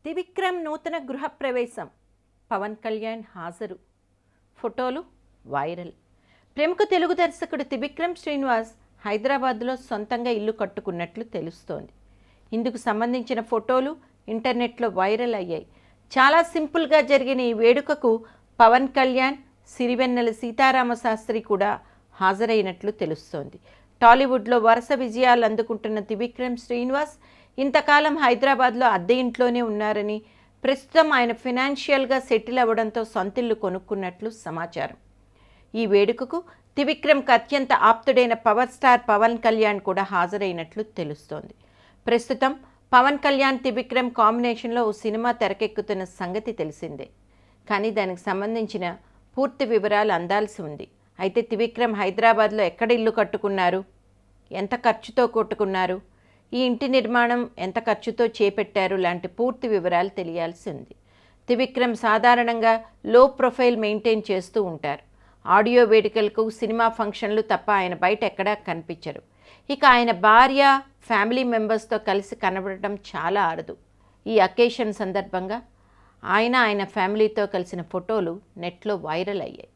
త్రివిక్రమ్ నూతన గృహప్రవేశం, పవన్ కళ్యాణ్ హాజరు, ఫోటోలు వైరల్. ప్రముఖ తెలుగు దర్శకుడు త్రివిక్రమ్ శ్రీనివాస్ హైదరాబాద్లో సొంతంగా ఇల్లు కట్టుకున్నట్లు తెలుస్తోంది. ఇందుకు సంబంధించిన ఫోటోలు ఇంటర్నెట్లో వైరల్ అయ్యాయి. చాలా సింపుల్గా జరిగిన ఈ వేడుకకు పవన్ కళ్యాణ్, సిరివెన్నెల సీతారామశాస్త్రి కూడా హాజరైనట్లు తెలుస్తోంది. టాలీవుడ్లో వరుస విజయాలు అందుకుంటున్న త్రివిక్రమ్ శ్రీనివాస్ ఇంతకాలం హైదరాబాద్లో అద్దె ఇంట్లోనే ఉన్నారని, ప్రస్తుతం ఆయన ఫినాన్షియల్గా సెటిల్ అవ్వడంతో సొంతిల్లు కొనుక్కున్నట్లు సమాచారం. ఈ వేడుకకు త్రివిక్రమ్కి అత్యంత ఆప్తుడైన పవర్ స్టార్ పవన్ కళ్యాణ్ కూడా హాజరైనట్లు తెలుస్తోంది. ప్రస్తుతం పవన్ కళ్యాణ్ త్రివిక్రమ్ కాంబినేషన్లో ఓ సినిమా తెరకెక్కుతున్న సంగతి తెలిసిందే. కానీ దానికి సంబంధించిన పూర్తి వివరాలు అందాల్సి ఉంది. అయితే త్రివిక్రమ్ హైదరాబాద్లో ఎక్కడ ఇల్లు కట్టుకున్నారు, ఎంత ఖర్చుతో కొట్టుకున్నారు, ఈ ఇంటి నిర్మాణం ఎంత ఖర్చుతో చేపట్టారు లాంటి పూర్తి వివరాలు తెలియాల్సి ఉంది. త్రివిక్రమ్ సాధారణంగా లో ప్రొఫైల్ మెయింటైన్ చేస్తూ ఉంటారు. ఆడియో వేడుకలకు, సినిమా ఫంక్షన్లు తప్ప ఆయన బయట ఎక్కడా కనిపించరు. ఇక ఆయన భార్య, ఫ్యామిలీ మెంబర్స్తో కలిసి కనబడటం చాలా అరుదు. ఈ అకేషన్ సందర్భంగా ఆయన ఫ్యామిలీతో కలిసిన ఫోటోలు నెట్లో వైరల్ అయ్యాయి.